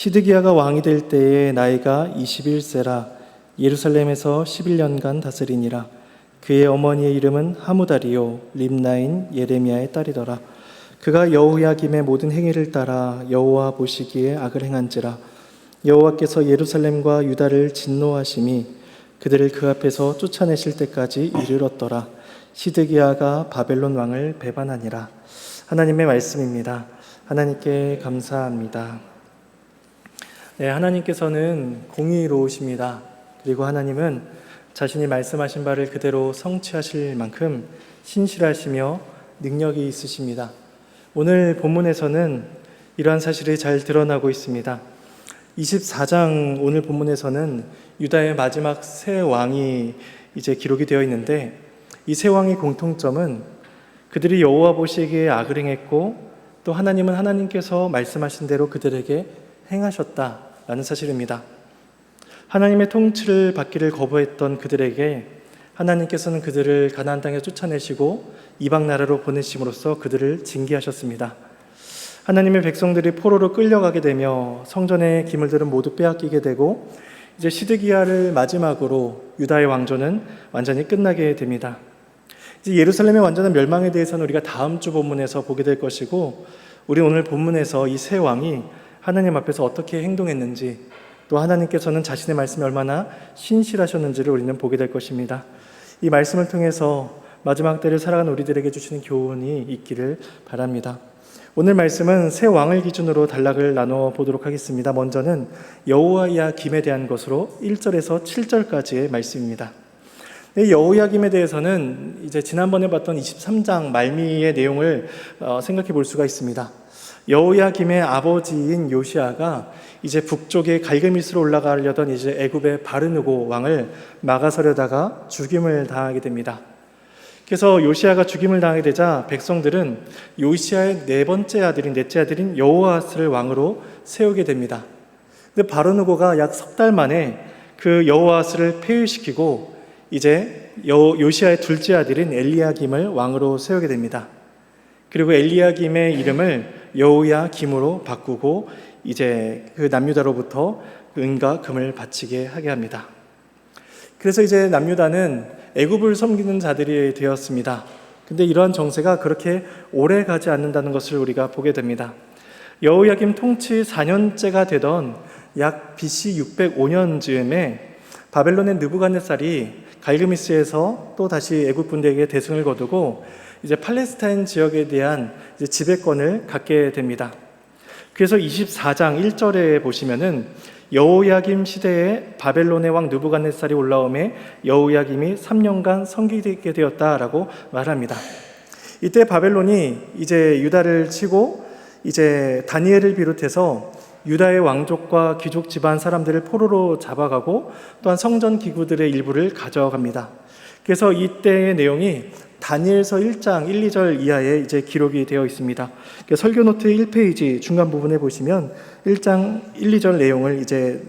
시드기야가 왕이 될 때에 나이가 21세라 예루살렘에서 11년간 다스리니라. 그의 어머니의 이름은 하무다리요 림나인 예레미야의 딸이더라. 그가 여호야김의 모든 행위를 따라 여호와 보시기에 악을 행한지라. 여호와께서 예루살렘과 유다를 진노하심이 그들을 그 앞에서 쫓아내실 때까지 이르렀더라. 시드기야가 바벨론 왕을 배반하니라. 하나님의 말씀입니다. 하나님께 감사합니다. 네, 하나님께서는 공의로우십니다. 그리고 하나님은 자신이 말씀하신 바를 그대로 성취하실 만큼 신실하시며 능력이 있으십니다. 오늘 본문에서는 이러한 사실이 잘 드러나고 있습니다. 24장 오늘 본문에서는 유다의 마지막 세 왕이 이제 기록이 되어 있는데, 이 세 왕의 공통점은 그들이 여호와 보시기에 악을 행했고 또 하나님은 하나님께서 말씀하신 대로 그들에게 행하셨다라는 사실입니다. 하나님의 통치를 받기를 거부했던 그들에게 하나님께서는 그들을 가나안 땅에 쫓아내시고 이방 나라로 보내심으로써 그들을 징계하셨습니다. 하나님의 백성들이 포로로 끌려가게 되며 성전의 기물들은 모두 빼앗기게 되고 이제 시드기야를 마지막으로 유다의 왕조는 완전히 끝나게 됩니다. 이제 예루살렘의 완전한 멸망에 대해서는 우리가 다음 주 본문에서 보게 될 것이고, 우리 오늘 본문에서 이 세 왕이 하나님 앞에서 어떻게 행동했는지, 또 하나님께서는 자신의 말씀이 얼마나 신실하셨는지를 우리는 보게 될 것입니다. 이 말씀을 통해서 마지막 때를 살아가는 우리들에게 주시는 교훈이 있기를 바랍니다. 오늘 말씀은 세 왕을 기준으로 단락을 나누어 보도록 하겠습니다. 먼저는 여호야김에 대한 것으로 1절에서 7절까지의 말씀입니다. 여호야김에 대해서는 이제 지난번에 봤던 23장 말미의 내용을 생각해 볼 수가 있습니다. 여호야김의 아버지인 요시야가 이제 북쪽에 갈그미스로 올라가려던 이제 애굽의 바르느고 왕을 막아서려다가 죽임을 당하게 됩니다. 그래서 요시야가 죽임을 당하게 되자 백성들은 요시야의 넷째 아들인 여호아스를 왕으로 세우게 됩니다. 근데 바르느고가 약 석 달 만에 그 여호아스를 폐위시키고 이제 요시야의 둘째 아들인 엘리야김을 왕으로 세우게 됩니다. 그리고 엘리야김의 이름을 여호야김으로 바꾸고 이제 그 남유다로부터 은과 금을 바치게 하게 합니다. 그래서 이제 남유다는 애굽을 섬기는 자들이 되었습니다. 근데 이러한 정세가 그렇게 오래 가지 않는다는 것을 우리가 보게 됩니다. 여호야김 통치 4년째가 되던 약 BC 605년 즈음에 바벨론의 느부갓네살이 갈그미스에서 또 다시 애굽 군대에게 대승을 거두고 이제 팔레스타인 지역에 대한 이제 지배권을 갖게 됩니다. 그래서 24장 1절에 보시면은 여호야김 시대에 바벨론의 왕 느부갓네살이 올라오매 여호야김이 3년간 섬기게 되었다라고 말합니다. 이때 바벨론이 이제 유다를 치고 이제 다니엘을 비롯해서 유다의 왕족과 귀족 집안 사람들을 포로로 잡아가고 또한 성전 기구들의 일부를 가져갑니다. 그래서 이때의 내용이 다니엘서 1장 1, 2절 이하에 이제 기록이 되어 있습니다. 설교 노트 1페이지 중간 부분에 보시면 1장 1, 2절 내용을 이제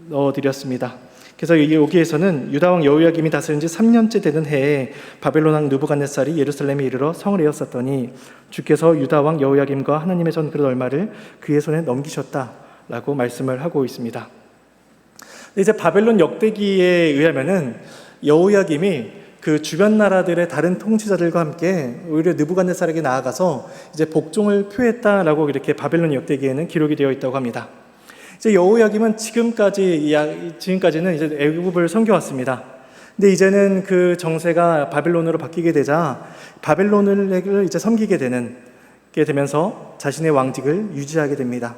넣어드렸습니다. 그래서 여기에서는 유다왕 여호야김이 다스린 지 3년째 되는 해에 바벨론 왕 느부갓네살이 예루살렘에 이르러 성을 에웠었더니 주께서 유다왕 여호야김과 하나님의 전 그릇 얼마를 그의 손에 넘기셨다라고 말씀을 하고 있습니다. 이제 바벨론 역대기에 의하면은 여호야김이 그 주변 나라들의 다른 통치자들과 함께 오히려 느부갓네살에게 나아가서 이제 복종을 표했다라고 이렇게 바벨론 역대기에는 기록이 되어 있다고 합니다. 이제 여호야김은 지금까지는 이제 애굽을 섬겨왔습니다. 근데 이제는 그 정세가 바벨론으로 바뀌게 되자 바벨론을 이제 섬기게 되면서 자신의 왕직을 유지하게 됩니다.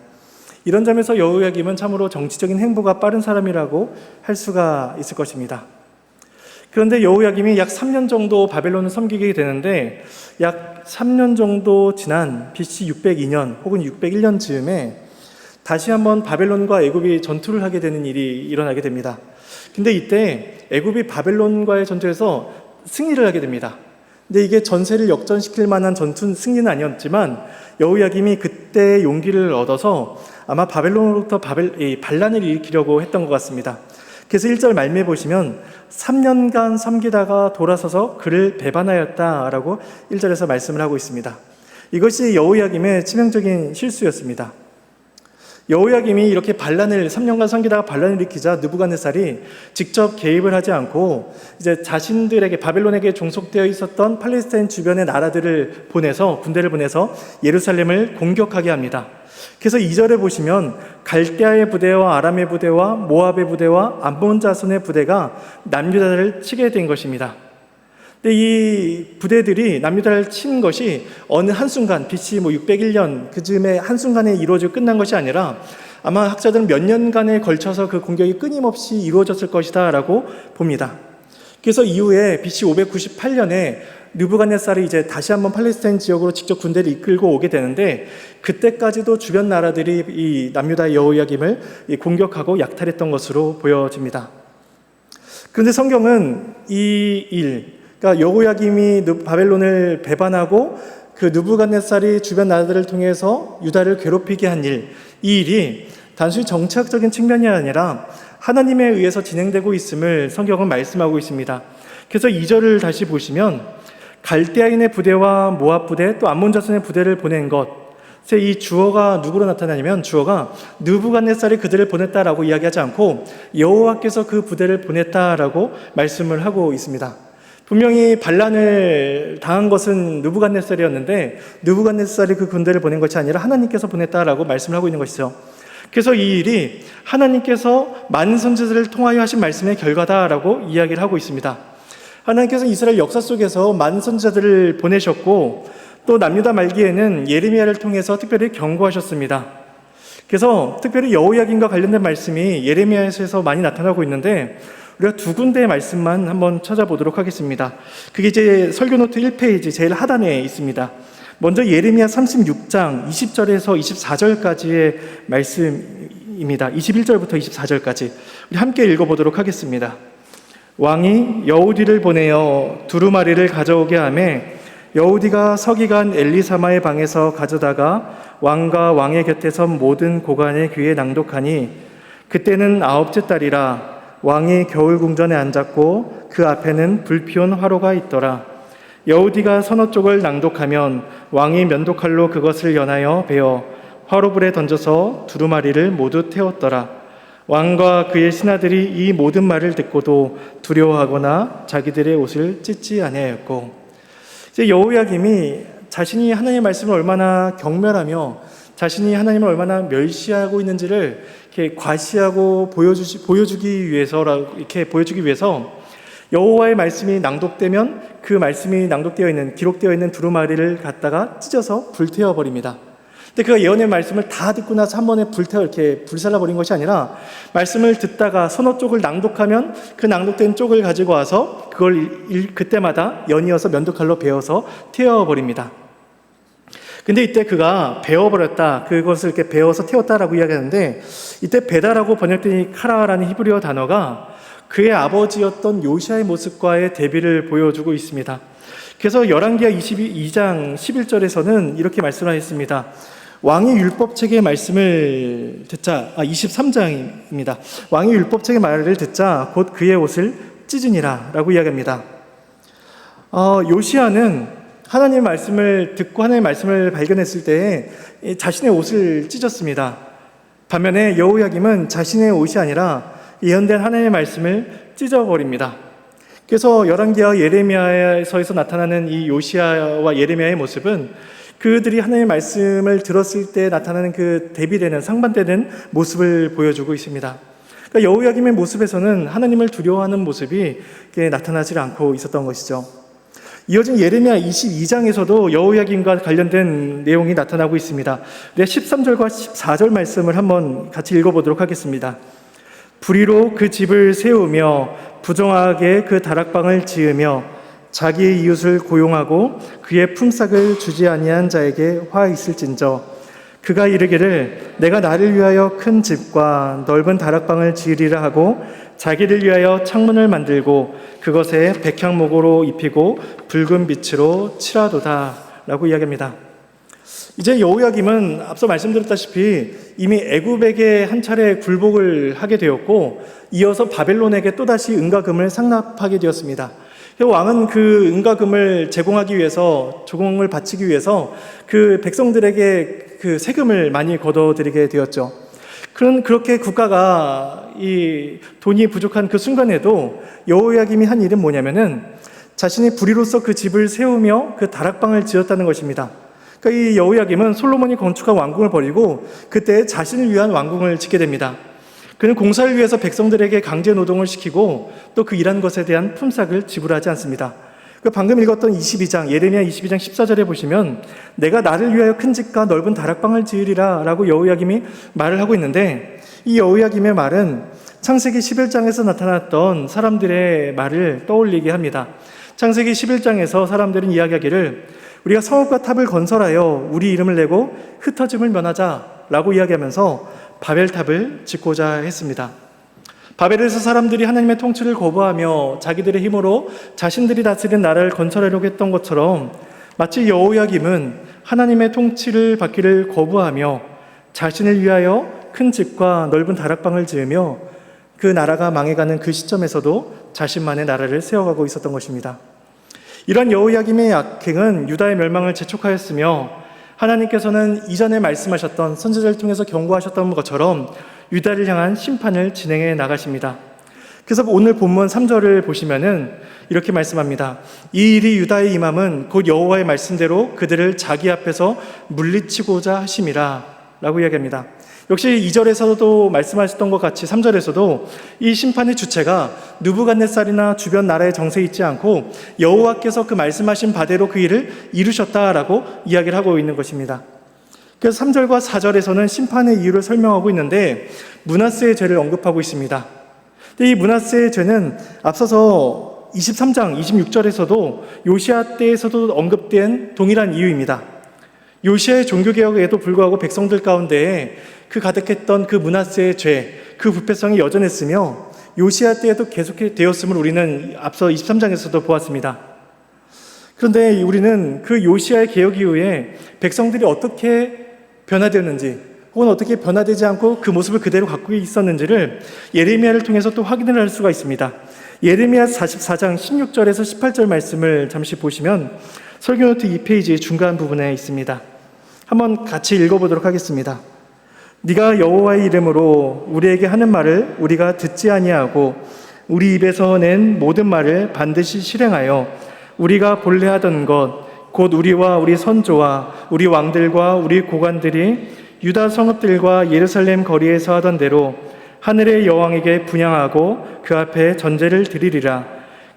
이런 점에서 여호야김은 참으로 정치적인 행보가 빠른 사람이라고 할 수가 있을 것입니다. 그런데 여호야김이 약 3년 정도 바벨론을 섬기게 되는데 약 3년 정도 지난 BC 602년 혹은 601년 즈음에 다시 한번 바벨론과 애굽이 전투를 하게 되는 일이 일어나게 됩니다. 근데 이때 애굽이 바벨론과의 전투에서 승리를 하게 됩니다. 근데 이게 전세를 역전시킬 만한 승리는 아니었지만 여호야김이 그때 용기를 얻어서 아마 바벨론으로부터 반란을 일으키려고 했던 것 같습니다. 그래서 1절 말미에 보시면 3년간 섬기다가 돌아서서 그를 배반하였다라고 1절에서 말씀을 하고 있습니다. 이것이 여호야김의 치명적인 실수였습니다. 여호야김이 이렇게 반란을 3년간 섬기다가 반란을 일으키자 느부갓네살이 직접 개입을 하지 않고 이제 자신들에게 바벨론에게 종속되어 있었던 팔레스타인 주변의 나라들을 보내서 군대를 보내서 예루살렘을 공격하게 합니다. 그래서 2절에 보시면 갈대아의 부대와 아람의 부대와 모압의 부대와 암몬 자손의 부대가 남유다를 치게 된 것입니다. 근데 이 부대들이 남유다를 친 것이 어느 한순간 BC 601년 그쯤에 한순간에 이루어지고 끝난 것이 아니라 아마 학자들은 몇 년간에 걸쳐서 그 공격이 끊임없이 이루어졌을 것이다 라고 봅니다. 그래서 이후에 BC 598년에 느부갓네살이 이제 다시 한번 팔레스타인 지역으로 직접 군대를 이끌고 오게 되는데, 그때까지도 주변 나라들이 이 남유다의 여호야김을 공격하고 약탈했던 것으로 보여집니다. 그런데 성경은 이 일, 그러니까 여호야김이 바벨론을 배반하고 그 느부갓네살이 주변 나라들을 통해서 유다를 괴롭히게 한 일, 이 일이 단순히 정치학적인 측면이 아니라 하나님에 의해서 진행되고 있음을 성경은 말씀하고 있습니다. 그래서 2절을 다시 보시면 갈대아인의 부대와 모압 부대 또 암몬 자손의 부대를 보낸 것, 이 주어가 누구로 나타나냐면 주어가 느부갓네살이 그들을 보냈다라고 이야기하지 않고 여호와께서 그 부대를 보냈다라고 말씀을 하고 있습니다. 분명히 반란을 당한 것은 느부갓네살이었는데 느부갓네살이 그 군대를 보낸 것이 아니라 하나님께서 보냈다라고 말씀을 하고 있는 것이죠. 그래서 이 일이 하나님께서 많은 선지자들을 통하여 하신 말씀의 결과다라고 이야기를 하고 있습니다. 하나님께서 이스라엘 역사 속에서 많은 선지자들을 보내셨고 또 남유다 말기에는 예레미야를 통해서 특별히 경고하셨습니다. 그래서 특별히 여호야김과 관련된 말씀이 예레미야에서 많이 나타나고 있는데 우리가 두 군데의 말씀만 한번 찾아보도록 하겠습니다. 그게 이제 설교노트 1페이지 제일 하단에 있습니다. 먼저 예레미야 36장 20절에서 24절까지의 말씀입니다. 21절부터 24절까지 우리 함께 읽어보도록 하겠습니다. 왕이 여우디를 보내어 두루마리를 가져오게 하매 여우디가 서기관 엘리사마의 방에서 가져다가 왕과 왕의 곁에 선 모든 고관의 귀에 낭독하니 그때는 9째 달이라. 왕이 겨울 궁전에 앉았고 그 앞에는 불피운 화로가 있더라. 여우디가 서너 쪽을 낭독하면 왕이 면도칼로 그것을 연하여 베어 화로불에 던져서 두루마리를 모두 태웠더라. 왕과 그의 신하들이 이 모든 말을 듣고도 두려워하거나 자기들의 옷을 찢지 아니하였고, 이제 여호야김이 자신이 하나님의 말씀을 얼마나 경멸하며 자신이 하나님을 얼마나 멸시하고 있는지를 이렇게 과시하고 보여주기 위해서 여호와의 말씀이 낭독되면 그 말씀이 낭독되어 있는 기록되어 있는 두루마리를 갖다가 찢어서 불태워 버립니다. 근데 그가 예언의 말씀을 다 듣고 나서 한 번에 이렇게 불살라 버린 것이 아니라 말씀을 듣다가 서너 쪽을 낭독하면 그 낭독된 쪽을 가지고 와서 그걸 그때마다 연이어서 면도칼로 베어서 태워 버립니다. 근데 이때 그가 베어버렸다, 그것을 이렇게 베어서 태웠다라고 이야기하는데, 이때 베다라고 번역된 이 카라라는 히브리어 단어가 그의 아버지였던 요시아의 모습과의 대비를 보여주고 있습니다. 그래서 열왕기하 22장 11절에서는 이렇게 말씀하셨습니다. 왕이 율법책의 말씀을 듣자, 23장입니다. 왕이 율법책의 말을 듣자 곧 그의 옷을 찢으니라 라고 이야기합니다. 요시아는 하나님의 말씀을 듣고 하나님의 말씀을 발견했을 때 자신의 옷을 찢었습니다. 반면에 여호야김은 자신의 옷이 아니라 예언된 하나님의 말씀을 찢어버립니다. 그래서 열왕기하 예레미야에서 나타나는 이 요시아와 예레미야의 모습은 그들이 하나님의 말씀을 들었을 때 나타나는 그 대비되는 상반되는 모습을 보여주고 있습니다. 그러니까 여호야김의 모습에서는 하나님을 두려워하는 모습이 나타나지 않고 있었던 것이죠. 이어진 예레미야 22장에서도 여호야김과 관련된 내용이 나타나고 있습니다. 13절과 14절 말씀을 한번 같이 읽어보도록 하겠습니다. 불의로 그 집을 세우며 부정하게 그 다락방을 지으며 자기의 이웃을 고용하고 그의 품삯을 주지 아니한 자에게 화 있을진저 그가 이르기를 내가 나를 위하여 큰 집과 넓은 다락방을 지으리라 하고 자기를 위하여 창문을 만들고 그것에 백향목으로 입히고 붉은 빛으로 칠하도다 라고 이야기합니다. 이제 여호야김은 앞서 말씀드렸다시피 이미 애굽에게 한 차례 굴복을 하게 되었고 이어서 바벨론에게 또다시 은과금을 상납하게 되었습니다. 왕은 그 은과금을 제공하기 위해서 조공을 바치기 위해서 그 백성들에게 그 세금을 많이 걷어들이게 되었죠. 그렇게 국가가 이 돈이 부족한 그 순간에도 여호야김이 한 일은 뭐냐면은 자신이 불의로서 그 집을 세우며 그 다락방을 지었다는 것입니다. 그러니까 이 여호야김은 솔로몬이 건축한 왕궁을 버리고 그때 자신을 위한 왕궁을 짓게 됩니다. 그는 공사를 위해서 백성들에게 강제 노동을 시키고 또 그 일한 것에 대한 품삯을 지불하지 않습니다. 방금 읽었던 22장, 예레미야 22장 14절에 보시면 내가 나를 위하여 큰 집과 넓은 다락방을 지으리라 라고 여호야김이 말을 하고 있는데, 이 여호야김의 말은 창세기 11장에서 나타났던 사람들의 말을 떠올리게 합니다. 창세기 11장에서 사람들은 이야기하기를 우리가 성읍과 탑을 건설하여 우리 이름을 내고 흩어짐을 면하자 라고 이야기하면서 바벨탑을 짓고자 했습니다. 바벨에서 사람들이 하나님의 통치를 거부하며 자기들의 힘으로 자신들이 다스린 나라를 건설하려고 했던 것처럼 마치 여호야김은 하나님의 통치를 받기를 거부하며 자신을 위하여 큰 집과 넓은 다락방을 지으며 그 나라가 망해가는 그 시점에서도 자신만의 나라를 세워가고 있었던 것입니다. 이런 여호야김의 악행은 유다의 멸망을 재촉하였으며 하나님께서는 이전에 말씀하셨던 선지자를 통해서 경고하셨던 것처럼 유다를 향한 심판을 진행해 나가십니다. 그래서 오늘 본문 3절을 보시면은 이렇게 말씀합니다. 이 일이 유다에 임함은 곧 여호와의 말씀대로 그들을 자기 앞에서 물리치고자 하심이라 라고 이야기합니다. 역시 2절에서도 말씀하셨던 것 같이 3절에서도 이 심판의 주체가 느부갓네살이나 주변 나라의 정세에 있지 않고 여호와께서 그 말씀하신 바대로 그 일을 이루셨다라고 이야기를 하고 있는 것입니다. 그래서 3절과 4절에서는 심판의 이유를 설명하고 있는데 므낫세의 죄를 언급하고 있습니다. 근데 이 므낫세의 죄는 앞서서 23장 26절에서도 요시아 때에서도 언급된 동일한 이유입니다. 요시아의 종교개혁에도 불구하고 백성들 가운데 그 가득했던 그 므낫세의 죄, 그 부패성이 여전했으며 요시아 때에도 계속되었음을 우리는 앞서 23장에서도 보았습니다. 그런데 우리는 그 요시아의 개혁 이후에 백성들이 어떻게 변화되었는지 혹은 어떻게 변화되지 않고 그 모습을 그대로 갖고 있었는지를 예레미야를 통해서 또 확인을 할 수가 있습니다. 예레미야 44장 16절에서 18절 말씀을 잠시 보시면 설교노트 2페이지 중간 부분에 있습니다. 한번 같이 읽어보도록 하겠습니다. 네가 여호와의 이름으로 우리에게 하는 말을 우리가 듣지 아니하고 우리 입에서 낸 모든 말을 반드시 실행하여 우리가 본래 하던 것 곧 우리와 우리 선조와 우리 왕들과 우리 고관들이 유다 성읍들과 예루살렘 거리에서 하던 대로 하늘의 여왕에게 분향하고 그 앞에 전제를 드리리라.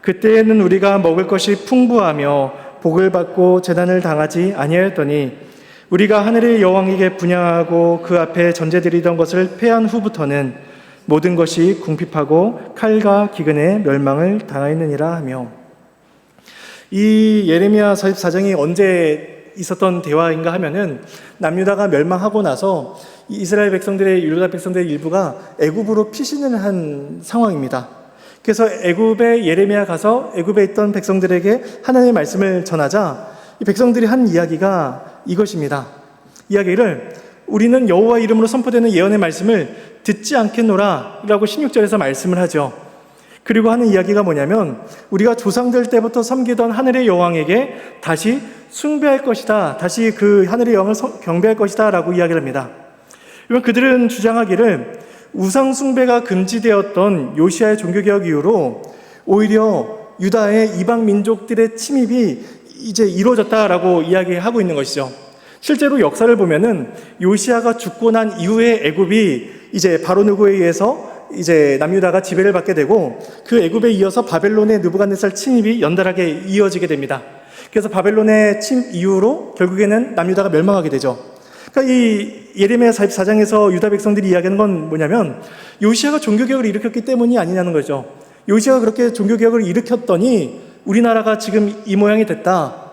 그때에는 우리가 먹을 것이 풍부하며 복을 받고 재난을 당하지 아니하였더니 우리가 하늘의 여왕에게 분향하고 그 앞에 전제드리던 것을 패한 후부터는 모든 것이 궁핍하고 칼과 기근에 멸망을 당하였느니라 하며, 이 예레미야 44장이 언제 있었던 대화인가 하면은 남유다가 멸망하고 나서 이스라엘 백성들의 유다 백성들의 일부가 애굽으로 피신을 한 상황입니다. 그래서 애굽에 예레미야 가서 애굽에 있던 백성들에게 하나님의 말씀을 전하자 이 백성들이 한 이야기가 이것입니다. 이야기를 우리는 여호와 이름으로 선포되는 예언의 말씀을 듣지 않겠노라 라고 16절에서 말씀을 하죠. 그리고 하는 이야기가 뭐냐면 우리가 조상들 때부터 섬기던 하늘의 여왕에게 다시 숭배할 것이다, 다시 그 하늘의 여왕을 경배할 것이다 라고 이야기를 합니다. 그들은 주장하기를 우상 숭배가 금지되었던 요시아의 종교개혁 이후로 오히려 유다의 이방 민족들의 침입이 이제 이루어졌다라고 이야기하고 있는 것이죠. 실제로 역사를 보면은 요시아가 죽고 난 이후에 애굽이 이제 바로 느고에 의해서 이제 남유다가 지배를 받게 되고 그 애굽에 이어서 바벨론의 느부갓네살 침입이 연달아게 이어지게 됩니다. 그래서 바벨론의 침입 이후로 결국에는 남유다가 멸망하게 되죠. 그러니까 이 예레미야 44장에서 유다 백성들이 이야기하는 건 뭐냐면 요시아가 종교개혁을 일으켰기 때문이 아니냐는 거죠. 요시아가 그렇게 종교개혁을 일으켰더니 우리나라가 지금 이 모양이 됐다.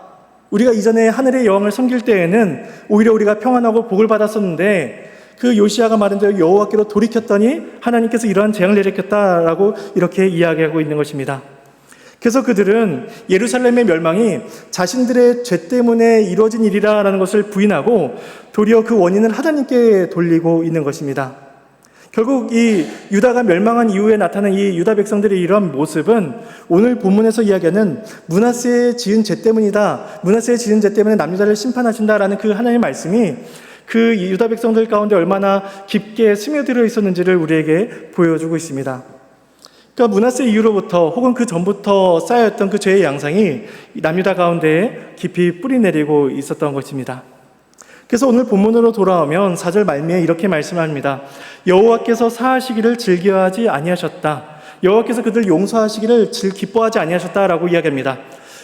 우리가 이전에 하늘의 여왕을 섬길 때에는 오히려 우리가 평안하고 복을 받았었는데 그 요시아가 말한 대로 여호와께로 돌이켰더니 하나님께서 이러한 재앙을 내리켰다라고 이렇게 이야기하고 있는 것입니다. 그래서 그들은 예루살렘의 멸망이 자신들의 죄 때문에 이루어진 일이라는 것을 부인하고 도리어 그 원인을 하나님께 돌리고 있는 것입니다. 결국 이 유다가 멸망한 이후에 나타난 이 유다 백성들의 이런 모습은 오늘 본문에서 이야기하는 므낫세의 지은 죄 때문이다, 므낫세의 지은 죄 때문에 남유다를 심판하신다라는 그 하나님의 말씀이 그 유다 백성들 가운데 얼마나 깊게 스며들어 있었는지를 우리에게 보여주고 있습니다. 그러니까 므낫세 이후로부터 혹은 그 전부터 쌓여있던 그 죄의 양상이 남유다 가운데에 깊이 뿌리내리고 있었던 것입니다. 그래서 오늘 본문으로 돌아오면 4절 말미에 이렇게 말씀합니다. 여호와께서 사하시기를 즐겨하지 아니하셨다. 여호와께서 그들 용서하시기를 기뻐하지 아니하셨다라고 이야기합니다.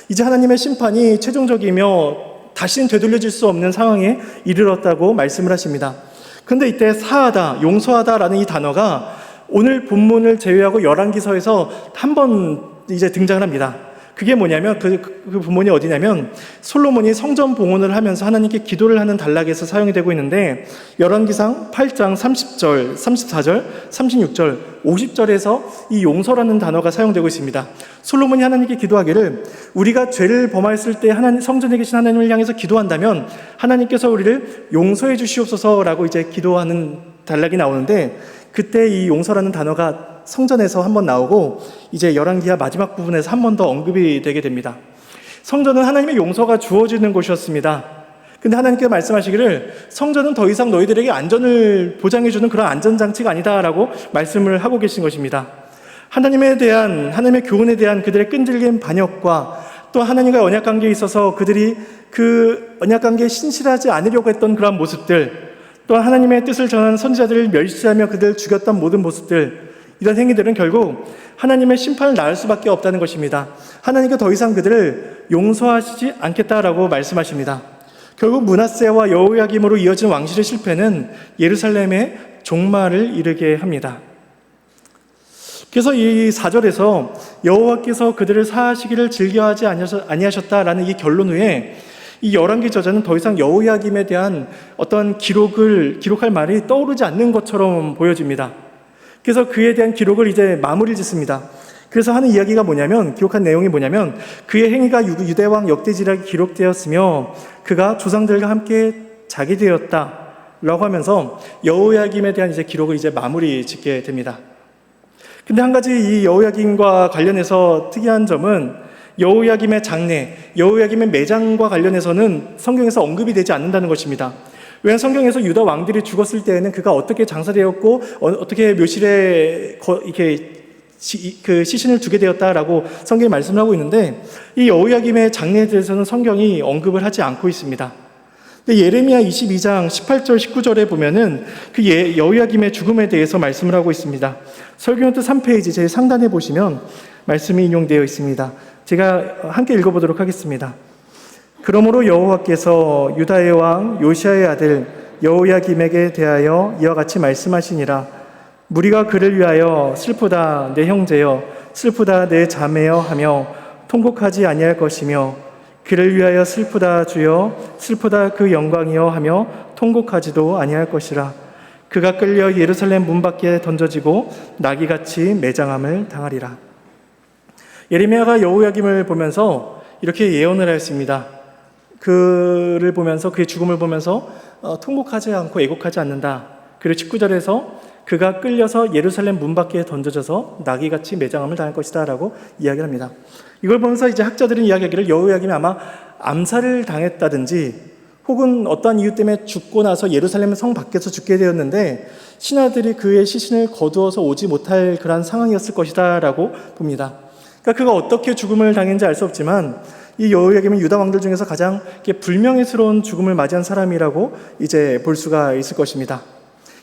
이제 하나님의 심판이 최종적이며 다시는 되돌려질 수 없는 상황에 이르렀다고 말씀을 하십니다. 그런데 이때 사하다, 용서하다라는 이 단어가 오늘 본문을 제외하고 열왕기서에서 한 번 이제 등장을 합니다. 그게 뭐냐면 그 본문이 어디냐면 솔로몬이 성전 봉헌을 하면서 하나님께 기도를 하는 단락에서 사용이 되고 있는데 열왕기상 8장 30절, 34절, 36절, 50절에서 이 용서라는 단어가 사용되고 있습니다. 솔로몬이 하나님께 기도하기를 우리가 죄를 범하였을 때 하나님 성전에 계신 하나님을 향해서 기도한다면 하나님께서 우리를 용서해 주시옵소서라고 이제 기도하는 단락이 나오는데 그때 이 용서라는 단어가 성전에서 한번 나오고 이제 열왕기하 마지막 부분에서 한 번 더 언급이 되게 됩니다. 성전은 하나님의 용서가 주어지는 곳이었습니다. 근데 하나님께서 말씀하시기를 성전은 더 이상 너희들에게 안전을 보장해주는 그런 안전장치가 아니다라고 말씀을 하고 계신 것입니다. 하나님의 교훈에 대한 그들의 끈질긴 반역과 또 하나님과의 언약관계에 있어서 그들이 그 언약관계에 신실하지 않으려고 했던 그러한 모습들, 또 하나님의 뜻을 전하는 선지자들을 멸시하며 그들을 죽였던 모든 모습들, 이런 행위들은 결국 하나님의 심판을 낳을 수밖에 없다는 것입니다. 하나님께서 더 이상 그들을 용서하시지 않겠다라고 말씀하십니다. 결국 므낫세와 여호야김으로 이어진 왕실의 실패는 예루살렘의 종말을 이르게 합니다. 그래서 이 4절에서 여호와께서 그들을 사하시기를 즐겨하지 아니하셨다라는 이 결론 후에 이 열왕기 저자는 더 이상 여호야김에 대한 어떤 기록할 말이 떠오르지 않는 것처럼 보여집니다. 그래서 그에 대한 기록을 이제 마무리를 짓습니다. 그래서 하는 이야기가 뭐냐면, 기록한 내용이 뭐냐면, 그의 행위가 유대왕 역대지략에 기록되었으며 그가 조상들과 함께 자기 되었다 라고 하면서 여호야김에 대한 이제 기록을 이제 마무리 짓게 됩니다. 근데 한 가지 이 여호야김과 관련해서 특이한 점은 여호야김의 장례, 여호야김의 매장과 관련해서는 성경에서 언급이 되지 않는다는 것입니다. 왜냐하면 성경에서 유다 왕들이 죽었을 때에는 그가 어떻게 장사되었고 어떻게 묘실에 이렇게 그 시신을 두게 되었다라고 성경이 말씀을 하고 있는데 이 여호야김의 장례에 대해서는 성경이 언급을 하지 않고 있습니다. 근데 예레미야 22장 18절 19절에 보면은 그 여호야김의 죽음에 대해서 말씀을 하고 있습니다. 설교노트 3페이지 제일 상단에 보시면 말씀이 인용되어 있습니다. 제가 함께 읽어보도록 하겠습니다. 그러므로 여호와께서 유다의 왕 요시아의 아들 여호야김에게 대하여 이와 같이 말씀하시니라. 무리가 그를 위하여 슬프다 내 형제여, 슬프다 내 자매여 하며 통곡하지 아니할 것이며, 그를 위하여 슬프다 주여, 슬프다 그 영광이여 하며 통곡하지도 아니할 것이라. 그가 끌려 예루살렘 문 밖에 던져지고 나귀같이 매장함을 당하리라. 예레미야가 여호야김을 보면서 이렇게 예언을 하였습니다. 그를 보면서, 그의 죽음을 보면서 통곡하지 않고 애곡하지 않는다. 그리고 19절에서 그가 끌려서 예루살렘 문 밖에 던져져서 나귀같이 매장함을 당할 것이다 라고 이야기를 합니다. 이걸 보면서 이제 학자들은 이야기하기를 여호야김이 아마 암살을 당했다든지 혹은 어떠한 이유 때문에 죽고 나서 예루살렘 성 밖에서 죽게 되었는데 신하들이 그의 시신을 거두어서 오지 못할 그런 상황이었을 것이다 라고 봅니다. 그러니까 그가 어떻게 죽음을 당했는지 알 수 없지만 이 여호야김은 유다 왕들 중에서 가장 불명예스러운 죽음을 맞이한 사람이라고 이제 볼 수가 있을 것입니다.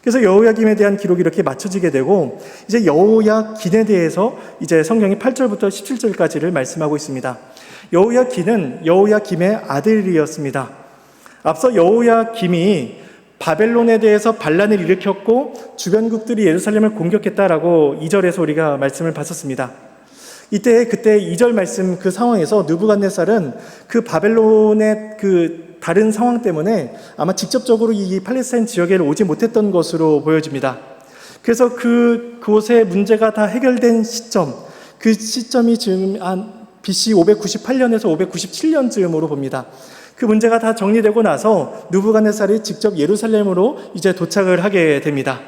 그래서 여호야김에 대한 기록이 이렇게 맞춰지게 되고 이제 여호야긴에 대해서 이제 성경이 8절부터 17절까지를 말씀하고 있습니다. 여호야긴은 여호야김의 아들이었습니다. 앞서 여호야김이 바벨론에 대해서 반란을 일으켰고 주변국들이 예루살렘을 공격했다라고 2절에서 우리가 말씀을 봤었습니다. 그때 2절 말씀 그 상황에서 느부갓네살은 그 바벨론의 그 다른 상황 때문에 아마 직접적으로 이 팔레스타인 지역에 오지 못했던 것으로 보여집니다. 그래서 그곳의 문제가 다 해결된 시점, 그 시점이 지금 한 BC 598년에서 597년쯤으로 봅니다. 그 문제가 다 정리되고 나서 느부갓네살이 직접 예루살렘으로 이제 도착을 하게 됩니다.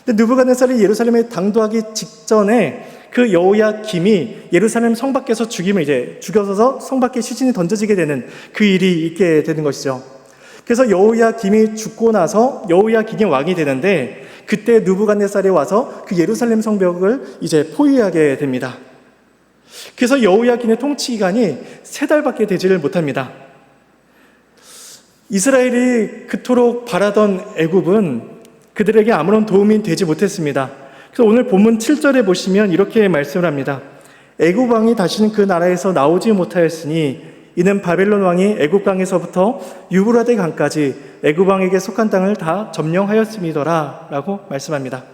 근데 느부갓네살이 예루살렘에 당도하기 직전에 그 여호야김이 예루살렘 성 밖에서 죽여서 성 밖에 시신이 던져지게 되는 그 일이 있게 되는 것이죠. 그래서 여호야김이 죽고 나서 여호야긴이 왕이 되는데, 그때 느부갓네살이 와서 그 예루살렘 성벽을 이제 포위하게 됩니다. 그래서 여호야긴의 통치 기간이 3달밖에 되지를 못합니다. 이스라엘이 그토록 바라던 애굽은 그들에게 아무런 도움이 되지 못했습니다. 그래서 오늘 본문 7절에 보시면 이렇게 말씀을 합니다. 애굽 왕이 다시는 그 나라에서 나오지 못하였으니 이는 바벨론 왕이 애굽 강에서부터 유브라데 강까지 애굽 왕에게 속한 땅을 다 점령하였음이더라 라고 말씀합니다.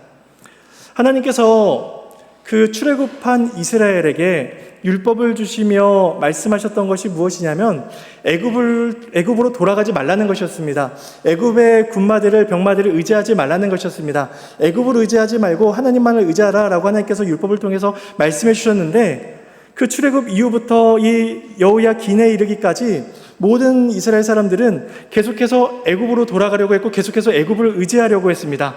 하나님께서 그 출애굽한 이스라엘에게 율법을 주시며 말씀하셨던 것이 무엇이냐면 애굽으로 돌아가지 말라는 것이었습니다. 애굽의 군마들을 병마들을 의지하지 말라는 것이었습니다. 애굽을 의지하지 말고 하나님만을 의지하라라고 하나님께서 율법을 통해서 말씀해 주셨는데, 그 출애굽 이후부터 이 여호야긴에 이르기까지 모든 이스라엘 사람들은 계속해서 애굽으로 돌아가려고 했고 계속해서 애굽을 의지하려고 했습니다.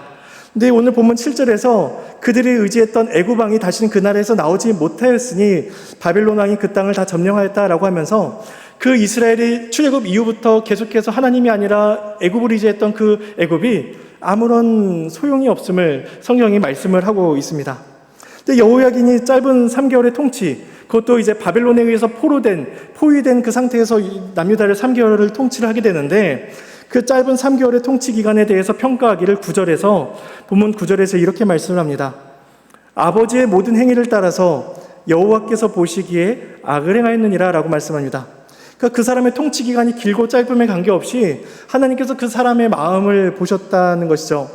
근데 오늘 본문 7절에서 그들이 의지했던 애굽 왕이 다시는 그 나라에서 나오지 못하였으니 바벨론 왕이 그 땅을 다 점령하였다라고 하면서, 그 이스라엘이 출애굽 이후부터 계속해서 하나님이 아니라 애굽을 의지했던 그 애굽이 아무런 소용이 없음을 성경이 말씀을 하고 있습니다. 근데 여호야긴이 짧은 3개월의 통치, 그것도 이제 바벨론에 의해서 포위된 그 상태에서 남유다를 3개월을 통치를 하게 되는데, 그 짧은 3개월의 통치 기간에 대해서 평가하기를 본문 9절에서 이렇게 말씀을 합니다. 아버지의 모든 행위를 따라서 여호와께서 보시기에 악을 행하였느니라 라고 말씀합니다. 그러니까 그 사람의 통치 기간이 길고 짧음에 관계없이 하나님께서 그 사람의 마음을 보셨다는 것이죠.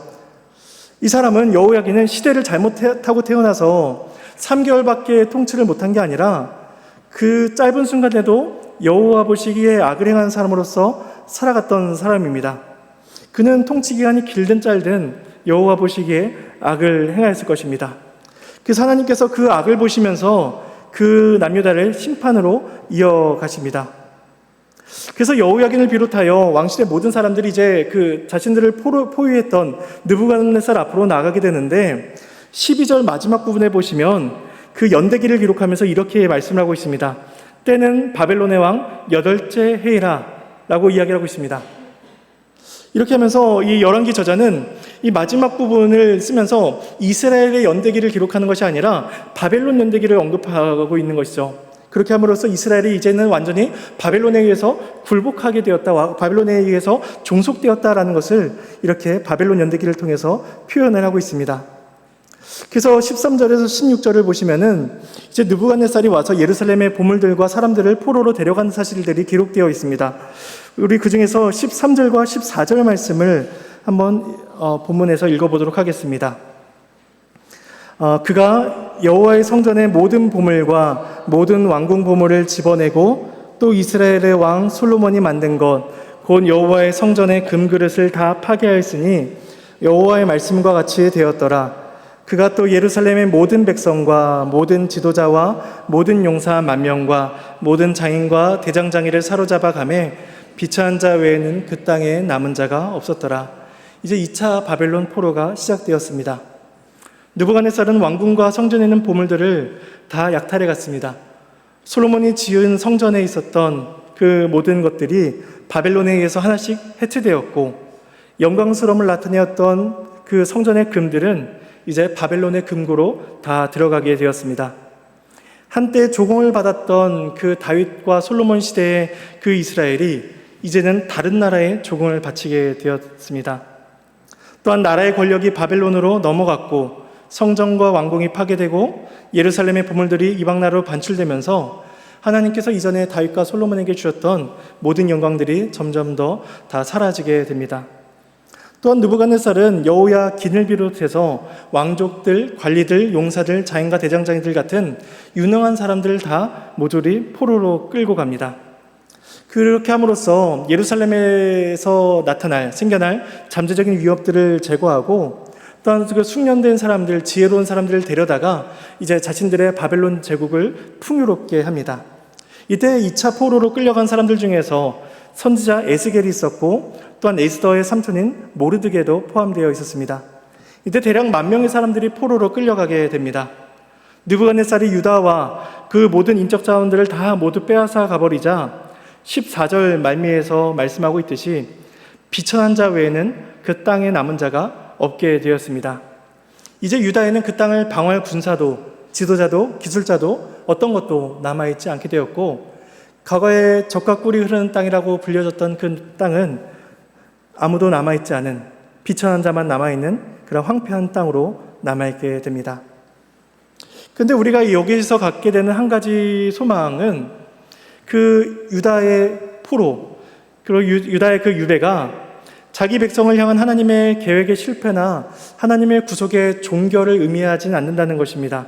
이 사람은, 여호야긴은 시대를 잘못 타고 태어나서 3개월밖에 통치를 못한 게 아니라 그 짧은 순간에도 여호와 보시기에 악을 행하는 사람으로서 살아갔던 사람입니다. 그는 통치 기간이 길든 짧든 여호와 보시기에 악을 행하였을 것입니다. 그래서 하나님께서 그 악을 보시면서 그 남유다를 심판으로 이어가십니다. 그래서 여호야긴을 비롯하여 왕실의 모든 사람들이 이제 그 자신들을 포위했던 느부갓네살 앞으로 나가게 되는데, 12절 마지막 부분에 보시면 그 연대기를 기록하면서 이렇게 말씀을 하고 있습니다. 때는 바벨론의 왕 8째 해이라 라고 이야기를 하고 있습니다. 이렇게 하면서 이 열왕기 저자는 이 마지막 부분을 쓰면서 이스라엘의 연대기를 기록하는 것이 아니라 바벨론 연대기를 언급하고 있는 것이죠. 그렇게 함으로써 이스라엘이 이제는 완전히 바벨론에 의해서 굴복하게 되었다, 바벨론에 의해서 종속되었다라는 것을 이렇게 바벨론 연대기를 통해서 표현을 하고 있습니다. 그래서 13절에서 16절을 보시면은 이제 느부갓네살이 와서 예루살렘의 보물들과 사람들을 포로로 데려간 사실들이 기록되어 있습니다. 우리 그 중에서 13절과 14절 말씀을 한번 본문에서 읽어보도록 하겠습니다. 그가 여호와의 성전의 모든 보물과 모든 왕궁 보물을 집어내고 또 이스라엘의 왕 솔로몬이 만든 것 곧 여호와의 성전의 금그릇을 다 파괴하였으니 여호와의 말씀과 같이 되었더라. 그가 또 예루살렘의 모든 백성과 모든 지도자와 모든 용사 10,000명과 모든 장인과 대장장이를 사로잡아 가매 비천한 자 외에는 그 땅에 남은 자가 없었더라. 이제 2차 바벨론 포로가 시작되었습니다. 느부갓네살은 왕궁과 성전에 있는 보물들을 다 약탈해 갔습니다. 솔로몬이 지은 성전에 있었던 그 모든 것들이 바벨론에 의해서 하나씩 해체되었고, 영광스러움을 나타내었던 그 성전의 금들은 이제 바벨론의 금고로 다 들어가게 되었습니다. 한때 조공을 받았던 그 다윗과 솔로몬 시대의 그 이스라엘이 이제는 다른 나라에 조공을 바치게 되었습니다. 또한 나라의 권력이 바벨론으로 넘어갔고 성전과 왕궁이 파괴되고 예루살렘의 보물들이 이방 나라로 반출되면서 하나님께서 이전에 다윗과 솔로몬에게 주셨던 모든 영광들이 점점 더 다 사라지게 됩니다. 또한 느부갓네살은 여호야긴을 비롯해서 왕족들, 관리들, 용사들, 장인과 대장장이들 같은 유능한 사람들을 다 모조리 포로로 끌고 갑니다. 그렇게 함으로써 예루살렘에서 생겨날 잠재적인 위협들을 제거하고 또한 그 숙련된 사람들, 지혜로운 사람들을 데려다가 이제 자신들의 바벨론 제국을 풍요롭게 합니다. 이때 2차 포로로 끌려간 사람들 중에서 선지자 에스겔이 있었고 또한 에스더의 삼촌인 모르드게도 포함되어 있었습니다. 이때 대략 10,000명의 사람들이 포로로 끌려가게 됩니다. 느부갓네살이 유다와 그 모든 인적 자원들을 다 모두 빼앗아 가버리자 14절 말미에서 말씀하고 있듯이 비천한 자 외에는 그 땅에 남은 자가 없게 되었습니다. 이제 유다에는 그 땅을 방어할 군사도, 지도자도, 기술자도 어떤 것도 남아있지 않게 되었고, 과거에 젖과 꿀이 흐르는 땅이라고 불려졌던 그 땅은 아무도 남아있지 않은, 비천한 자만 남아있는 그런 황폐한 땅으로 남아있게 됩니다. 그런데 우리가 여기서 갖게 되는 한 가지 소망은 그 유다의 포로, 그리고 유다의 그 유배가 자기 백성을 향한 하나님의 계획의 실패나 하나님의 구속의 종결을 의미하진 않는다는 것입니다.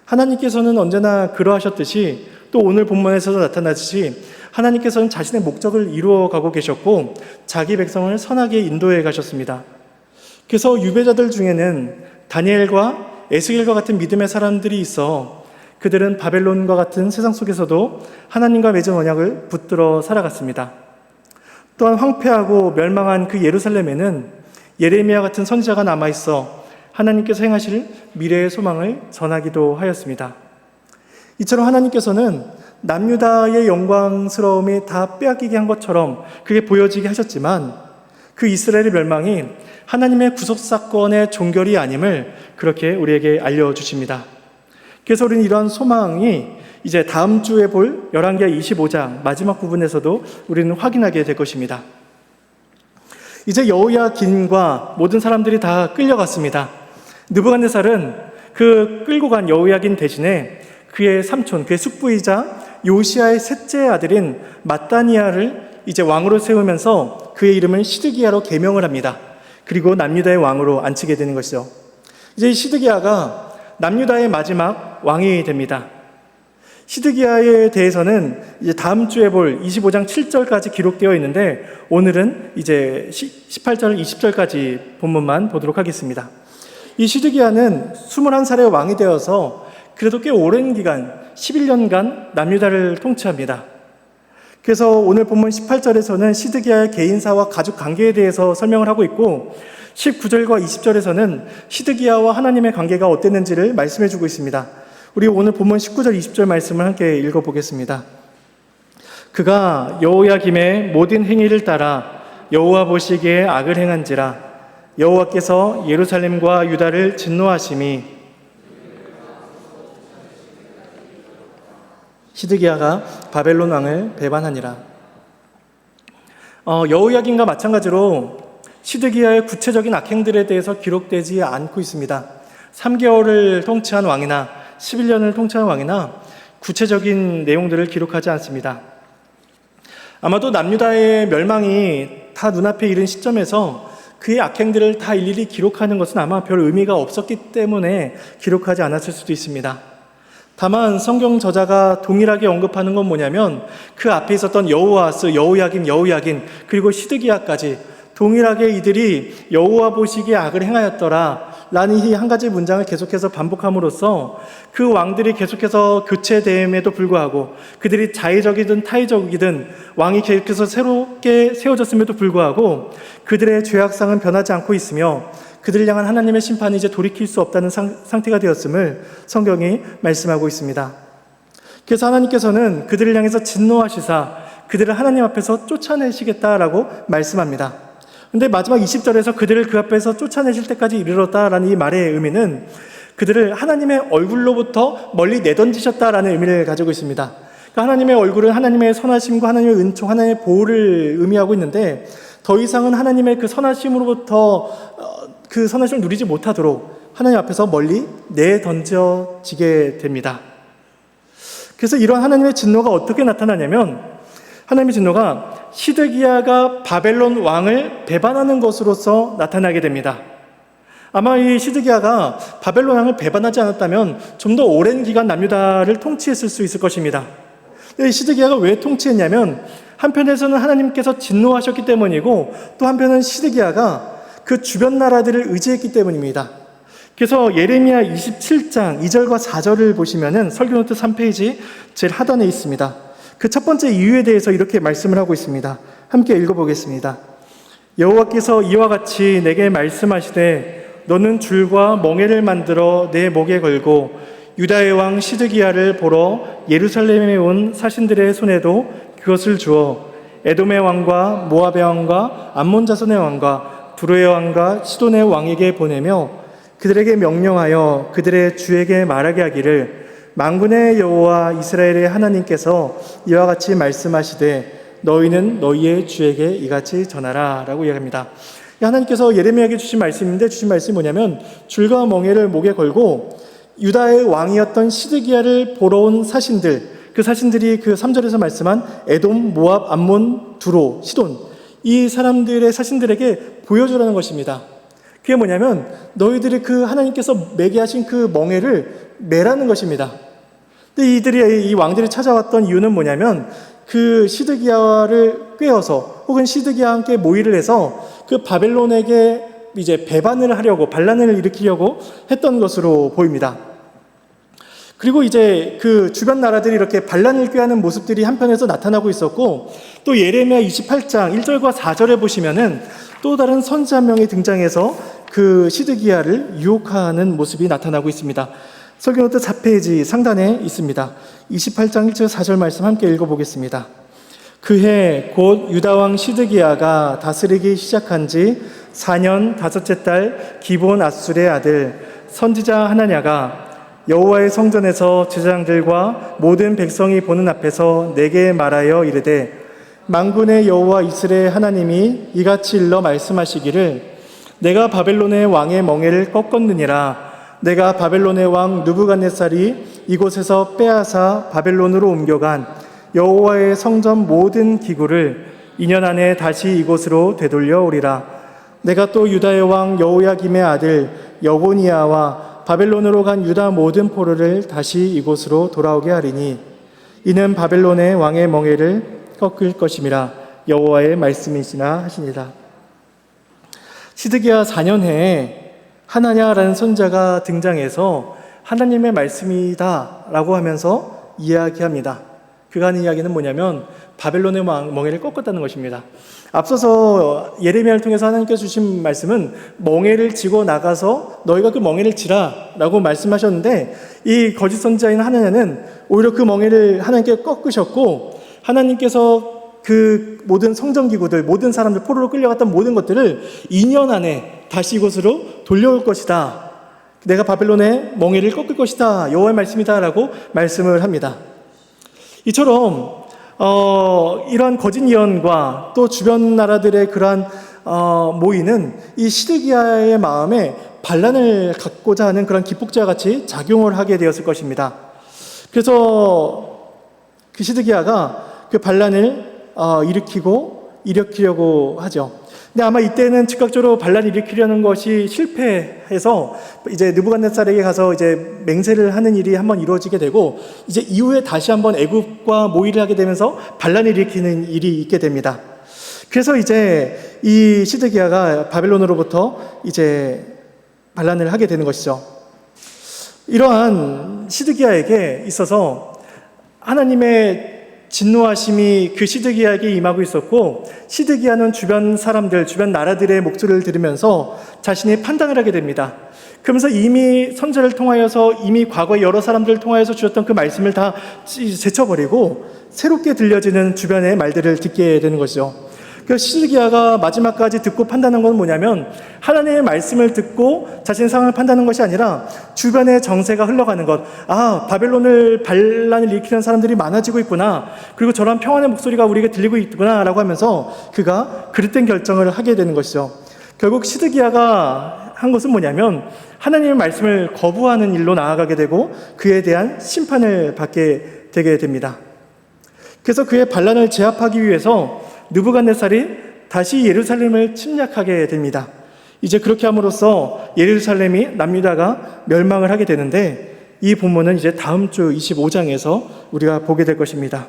하나님께서는 언제나 그러하셨듯이, 또 오늘 본문에서도 나타나듯이 하나님께서는 자신의 목적을 이루어가고 계셨고 자기 백성을 선하게 인도해 가셨습니다. 그래서 유배자들 중에는 다니엘과 에스겔과 같은 믿음의 사람들이 있어 그들은 바벨론과 같은 세상 속에서도 하나님과 맺은 언약을 붙들어 살아갔습니다. 또한 황폐하고 멸망한 그 예루살렘에는 예레미야 같은 선지자가 남아있어 하나님께서 행하실 미래의 소망을 전하기도 하였습니다. 이처럼 하나님께서는 남유다의 영광스러움이 다 빼앗기게 한 것처럼 그게 보여지게 하셨지만 그 이스라엘의 멸망이 하나님의 구속사건의 종결이 아님을 그렇게 우리에게 알려주십니다. 그래서 우리는 이러한 소망이 이제 다음 주에 볼 열왕기하 25장 마지막 부분에서도 우리는 확인하게 될 것입니다. 이제 여호야긴과 모든 사람들이 다 끌려갔습니다. 느부갓네살은 그 끌고 간 여호야긴 대신에 그의 삼촌, 그의 숙부이자 요시야의 셋째 아들인 마따니아를 이제 왕으로 세우면서 그의 이름을 시드기야로 계명을 합니다. 그리고 남유다의 왕으로 앉히게 되는 것이죠. 이제 이 시드기야가 남유다의 마지막 왕이 됩니다. 시드기야에 대해서는 이제 다음 주에 볼 25장 7절까지 기록되어 있는데 오늘은 이제 18절, 20절까지 본문만 보도록 하겠습니다. 이 시드기야는 21살의 왕이 되어서 그래도 꽤 오랜 기간 11년간 남유다를 통치합니다. 그래서 오늘 본문 18절에서는 시드기야의 개인사와 가족 관계에 대해서 설명을 하고 있고 19절과 20절에서는 시드기야와 하나님의 관계가 어땠는지를 말씀해 주고 있습니다. 우리 오늘 본문 19절 20절 말씀을 함께 읽어보겠습니다. 그가 여호야김의 모든 행위를 따라 여호와 보시기에 악을 행한지라 여호와께서 예루살렘과 유다를 진노하심이 시드기야가 바벨론 왕을 배반하니라. 여호야긴과 마찬가지로 시드기야의 구체적인 악행들에 대해서 기록되지 않고 있습니다. 3개월을 통치한 왕이나 11년을 통치한 왕이나 구체적인 내용들을 기록하지 않습니다. 아마도 남유다의 멸망이 다 눈앞에 이른 시점에서 그의 악행들을 다 일일이 기록하는 것은 아마 별 의미가 없었기 때문에 기록하지 않았을 수도 있습니다. 다만 성경 저자가 동일하게 언급하는 건 뭐냐면 그 앞에 있었던 여호아스, 여호야긴 그리고 시드기야까지 동일하게 이들이 여호와 보시기에 악을 행하였더라 라는 이 한 가지 문장을 계속해서 반복함으로써 그 왕들이 계속해서 교체됨에도 불구하고 그들이 자의적이든 타의적이든 왕이 계속해서 새롭게 세워졌음에도 불구하고 그들의 죄악상은 변하지 않고 있으며 그들을 향한 하나님의 심판이 이제 돌이킬 수 없다는 상태가 되었음을 성경이 말씀하고 있습니다. 그래서 하나님께서는 그들을 향해서 진노하시사 그들을 하나님 앞에서 쫓아내시겠다라고 말씀합니다. 근데 마지막 20절에서 그들을 그 앞에서 쫓아내실 때까지 이르렀다라는 이 말의 의미는 그들을 하나님의 얼굴로부터 멀리 내던지셨다라는 의미를 가지고 있습니다. 그러니까 하나님의 얼굴은 하나님의 선하심과 하나님의 은총, 하나님의 보호를 의미하고 있는데 더 이상은 하나님의 그 선하심으로부터 그 선하심을 누리지 못하도록 하나님 앞에서 멀리 내던져지게 됩니다. 그래서 이러한 하나님의 진노가 어떻게 나타나냐면 하나님의 진노가 시드기야가 바벨론 왕을 배반하는 것으로서 나타나게 됩니다. 아마 이 시드기야가 바벨론 왕을 배반하지 않았다면 좀 더 오랜 기간 남유다를 통치했을 수 있을 것입니다. 이 시드기야가 왜 통치했냐면 한편에서는 하나님께서 진노하셨기 때문이고 또 한편은 시드기야가 그 주변 나라들을 의지했기 때문입니다. 그래서 예레미야 27장 2절과 4절을 보시면은 설교노트 3페이지 제일 하단에 있습니다. 그 첫 번째 이유에 대해서 이렇게 말씀을 하고 있습니다. 함께 읽어보겠습니다. 여호와께서 이와 같이 내게 말씀하시되 너는 줄과 멍에를 만들어 내 목에 걸고 유다의 왕 시드기야를 보러 예루살렘에 온 사신들의 손에도 그것을 주어 에돔의 왕과 모압의 왕과 암몬 자손의 왕과 두로의 왕과 시돈의 왕에게 보내며 그들에게 명령하여 그들의 주에게 말하게 하기를 만군의 여호와 이스라엘의 하나님께서 이와 같이 말씀하시되 너희는 너희의 주에게 이같이 전하라 라고 이야기합니다. 하나님께서 예레미야에게 주신 말씀인데 주신 말씀이 뭐냐면 줄과 멍에를 목에 걸고 유다의 왕이었던 시드기야를 보러 온 사신들, 그 사신들이 그 3절에서 말씀한 에돔, 모압, 암몬, 두로, 시돈, 이 사람들의 사신들에게 보여주라는 것입니다. 그게 뭐냐면 너희들이 그 하나님께서 매게 하신 그 멍에를 매라는 것입니다. 근데 이 왕들이 찾아왔던 이유는 뭐냐면 그 시드기야를 꾀어서 혹은 시드기야와 함께 모의를 해서 그 바벨론에게 이제 배반을 하려고 반란을 일으키려고 했던 것으로 보입니다. 그리고 이제 그 주변 나라들이 이렇게 반란을 꾀하는 모습들이 한편에서 나타나고 있었고 또 예레미야 28장 1절과 4절에 보시면은 또 다른 선지 한 명이 등장해서 그 시드기야를 유혹하는 모습이 나타나고 있습니다. 설교노트 4페이지 상단에 있습니다. 28장 1절 4절 말씀 함께 읽어보겠습니다. 그해 곧 유다왕 시드기야가 다스리기 시작한 지 4년 5째 달 기본 아술의 아들 선지자 하나냐가 여호와의 성전에서 제사장들과 모든 백성이 보는 앞에서 내게 말하여 이르되 만군의 여호와 이스라엘 하나님이 이같이 일러 말씀하시기를 내가 바벨론의 왕의 멍에를 꺾었느니라. 내가 바벨론의 왕 느부갓네살이 이곳에서 빼앗아 바벨론으로 옮겨간 여호와의 성전 모든 기구를 2년 안에 다시 이곳으로 되돌려 오리라. 내가 또 유다의 왕 여호야김의 아들 여고니아와 바벨론으로 간 유다 모든 포로를 다시 이곳으로 돌아오게 하리니 이는 바벨론의 왕의 멍에를 꺾을 것임이라. 여호와의 말씀이시나 하시니라. 시드기야 4년해에 하나냐라는 선지자가 등장해서 하나님의 말씀이다 라고 하면서 이야기합니다. 그가 하는 이야기는 뭐냐면 바벨론의 멍에를 꺾었다는 것입니다. 앞서서 예레미야를 통해서 하나님께서 주신 말씀은 멍에를 지고 나가서 너희가 그 멍에를 지라 라고 말씀하셨는데 이 거짓 선지자인 하나냐는 오히려 그 멍에를 하나님께 꺾으셨고 하나님께서 그 모든 성전기구들, 모든 사람들, 포로로 끌려갔던 모든 것들을 2년 안에 다시 이곳으로 돌려올 것이다. 내가 바벨론의 멍에를 꺾을 것이다. 여호와의 말씀이다 라고 말씀을 합니다. 이처럼 이러한 거짓 예언과 또 주변 나라들의 그러한 모의는 이 시드기야의 마음에 반란을 갖고자 하는 그런 기폭제와 같이 작용을 하게 되었을 것입니다. 그래서 그 시드기야가 그 반란을 일으키려고 하죠. 근데 아마 이때는 즉각적으로 반란을 일으키려는 것이 실패해서 이제 느부갓네살에게 가서 이제 맹세를 하는 일이 한번 이루어지게 되고 이제 이후에 다시 한번 애굽과 모의를 하게 되면서 반란을 일으키는 일이 있게 됩니다. 그래서 이제 이 시드기야가 바벨론으로부터 이제 반란을 하게 되는 것이죠. 이러한 시드기야에게 있어서 하나님의 진노하심이 그 시드기야에게 임하고 있었고 시드기야는 주변 사람들, 주변 나라들의 목소리를 들으면서 자신이 판단을 하게 됩니다. 그러면서 이미 선지자를 통하여서 이미 과거에 여러 사람들을 통하여서 주셨던 그 말씀을 다 제쳐버리고 새롭게 들려지는 주변의 말들을 듣게 되는 것이죠. 그 시드기야가 마지막까지 듣고 판단한 건 뭐냐면 하나님의 말씀을 듣고 자신의 상황을 판단하는 것이 아니라 주변의 정세가 흘러가는 것. 아, 바벨론을 반란을 일으키는 사람들이 많아지고 있구나. 그리고 저런 평안의 목소리가 우리에게 들리고 있구나 라고 하면서 그가 그릇된 결정을 하게 되는 것이죠. 결국 시드기야가 한 것은 뭐냐면 하나님의 말씀을 거부하는 일로 나아가게 되고 그에 대한 심판을 받게 되게 됩니다. 그래서 그의 반란을 제압하기 위해서 느부갓네살이 다시 예루살렘을 침략하게 됩니다. 이제 그렇게 함으로써 예루살렘이 남유다가 멸망을 하게 되는데 이 본문은 이제 다음 주 25장에서 우리가 보게 될 것입니다.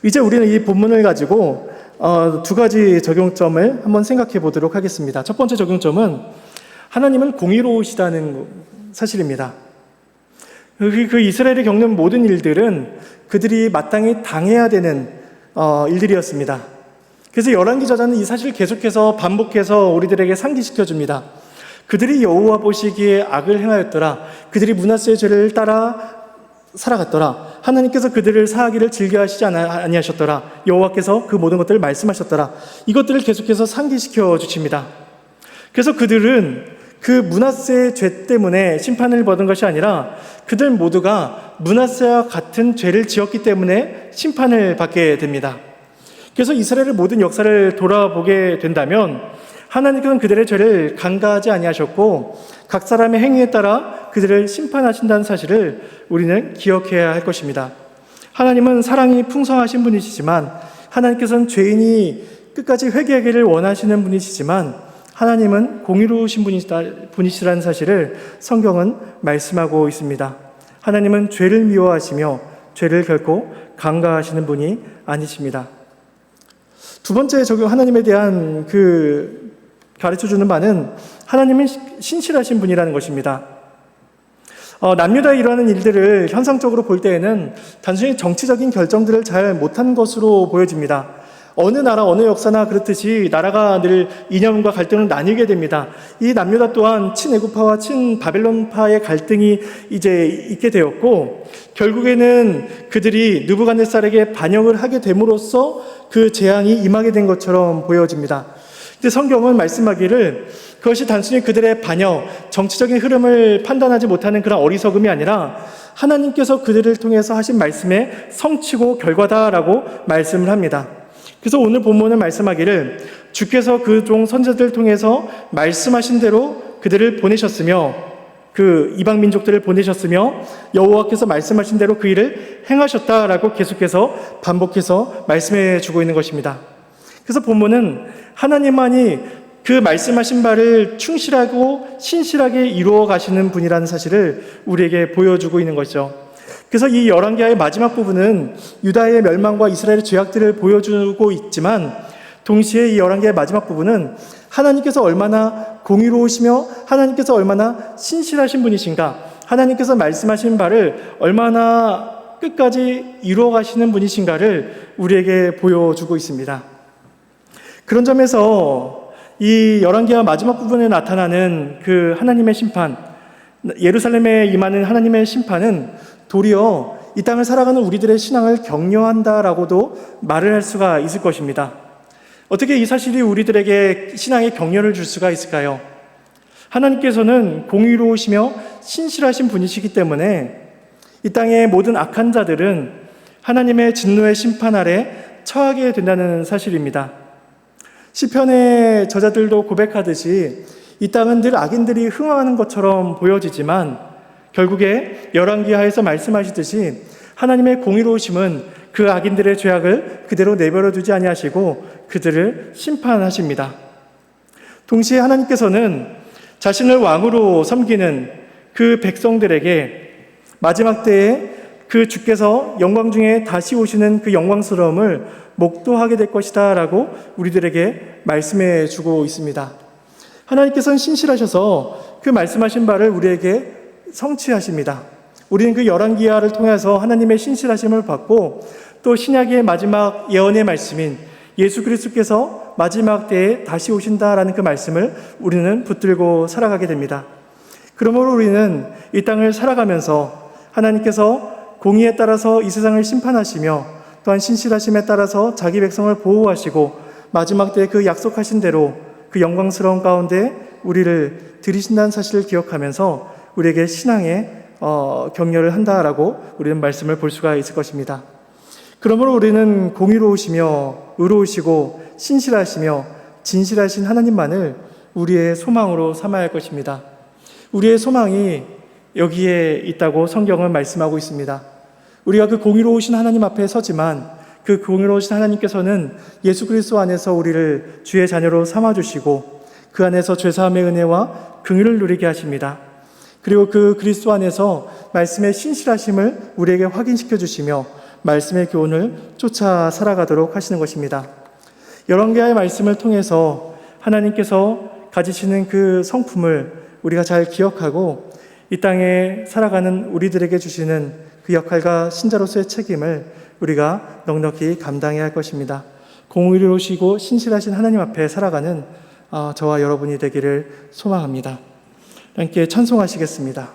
이제 우리는 이 본문을 가지고 두 가지 적용점을 한번 생각해 보도록 하겠습니다. 첫 번째 적용점은 하나님은 공의로우시다는 사실입니다. 그 이스라엘이 겪는 모든 일들은 그들이 마땅히 당해야 되는 일들이었습니다. 그래서 열왕기 저자는 이 사실을 계속해서 반복해서 우리들에게 상기시켜줍니다. 그들이 여호와 보시기에 악을 행하였더라. 그들이 므낫세의 죄를 따라 살아갔더라. 하나님께서 그들을 사하기를 즐겨하시지 아니하셨더라. 여호와께서 그 모든 것들을 말씀하셨더라. 이것들을 계속해서 상기시켜 주십니다. 그래서 그들은 그 므낫세의 죄 때문에 심판을 받은 것이 아니라 그들 모두가 므낫세와 같은 죄를 지었기 때문에 심판을 받게 됩니다. 그래서 이스라엘의 모든 역사를 돌아보게 된다면 하나님께서는 그들의 죄를 간과하지 아니하셨고 각 사람의 행위에 따라 그들을 심판하신다는 사실을 우리는 기억해야 할 것입니다. 하나님은 사랑이 풍성하신 분이시지만 하나님께서는 죄인이 끝까지 회개하기를 원하시는 분이시지만 하나님은 공의로우신 분이시라는 사실을 성경은 말씀하고 있습니다. 하나님은 죄를 미워하시며 죄를 결코 간과하시는 분이 아니십니다. 두 번째 하나님에 대한 가르쳐주는 바는 하나님은 신실하신 분이라는 것입니다. 남유다에 일어나는 일들을 현상적으로 볼 때에는 단순히 정치적인 결정들을 잘 못한 것으로 보여집니다. 어느 나라, 어느 역사나 그렇듯이 나라가 늘 이념과 갈등을 나뉘게 됩니다. 이 남유다 또한 친애굽파와 친바벨론파의 갈등이 이제 있게 되었고, 결국에는 그들이 느부갓네살에게 반역을 하게 됨으로써 그 재앙이 임하게 된 것처럼 보여집니다. 근데 성경은 말씀하기를 그것이 단순히 그들의 반역, 정치적인 흐름을 판단하지 못하는 그런 어리석음이 아니라 하나님께서 그들을 통해서 하신 말씀의 성취고 결과다라고 말씀을 합니다. 그래서 오늘 본문은 말씀하기를 주께서 그 종 선지자들을 통해서 말씀하신 대로 그들을 보내셨으며 그 이방 민족들을 보내셨으며 여호와께서 말씀하신 대로 그 일을 행하셨다라고 계속해서 반복해서 말씀해 주고 있는 것입니다. 그래서 본문은 하나님만이 그 말씀하신 바를 충실하고 신실하게 이루어 가시는 분이라는 사실을 우리에게 보여주고 있는 것이죠. 그래서 이 열왕기하의 마지막 부분은 유다의 멸망과 이스라엘의 죄악들을 보여주고 있지만 동시에 이 열왕기하의 마지막 부분은 하나님께서 얼마나 공의로우시며 하나님께서 얼마나 신실하신 분이신가, 하나님께서 말씀하신 바를 얼마나 끝까지 이루어 가시는 분이신가를 우리에게 보여주고 있습니다. 그런 점에서 이 열왕기하 마지막 부분에 나타나는 그 하나님의 심판, 예루살렘에 임하는 하나님의 심판은 도리어 이 땅을 살아가는 우리들의 신앙을 격려한다라고도 말을 할 수가 있을 것입니다. 어떻게 이 사실이 우리들에게 신앙의 격려를 줄 수가 있을까요? 하나님께서는 공의로우시며 신실하신 분이시기 때문에 이 땅의 모든 악한 자들은 하나님의 진노의 심판 아래 처하게 된다는 사실입니다. 시편의 저자들도 고백하듯이 이 땅은 늘 악인들이 흥황하는 것처럼 보여지지만 결국에 열왕기하에서 말씀하시듯이 하나님의 공의로우심은 그 악인들의 죄악을 그대로 내버려 두지 아니하시고 그들을 심판하십니다. 동시에 하나님께서는 자신을 왕으로 섬기는 그 백성들에게 마지막 때에 그 주께서 영광 중에 다시 오시는 그 영광스러움을 목도하게 될 것이다 라고 우리들에게 말씀해 주고 있습니다. 하나님께서는 신실하셔서 그 말씀하신 바를 우리에게 성취하십니다. 우리는 그 열왕기하를 통해서 하나님의 신실하심을 받고 또 신약의 마지막 예언의 말씀인 예수 그리스도께서 마지막 때에 다시 오신다라는 그 말씀을 우리는 붙들고 살아가게 됩니다. 그러므로 우리는 이 땅을 살아가면서 하나님께서 공의에 따라서 이 세상을 심판하시며 또한 신실하심에 따라서 자기 백성을 보호하시고 마지막 때에 그 약속하신 대로 그 영광스러운 가운데 우리를 들이신다는 사실을 기억하면서 우리에게 신앙의 격려를 한다라고 우리는 말씀을 볼 수가 있을 것입니다. 그러므로 우리는 공의로우시며 의로우시고 신실하시며 진실하신 하나님만을 우리의 소망으로 삼아야 할 것입니다. 우리의 소망이 여기에 있다고 성경은 말씀하고 있습니다. 우리가 그 공의로우신 하나님 앞에 서지만 그 공의로우신 하나님께서는 예수 그리스도 안에서 우리를 주의 자녀로 삼아주시고 그 안에서 죄사함의 은혜와 긍휼을 누리게 하십니다. 그리고 그 그리스도 안에서 말씀의 신실하심을 우리에게 확인시켜 주시며 말씀의 교훈을 쫓아 살아가도록 하시는 것입니다. 열왕기하의 말씀을 통해서 하나님께서 가지시는 그 성품을 우리가 잘 기억하고 이 땅에 살아가는 우리들에게 주시는 그 역할과 신자로서의 책임을 우리가 넉넉히 감당해야 할 것입니다. 공의로우시고 신실하신 하나님 앞에 살아가는 저와 여러분이 되기를 소망합니다. 함께 찬송하시겠습니다.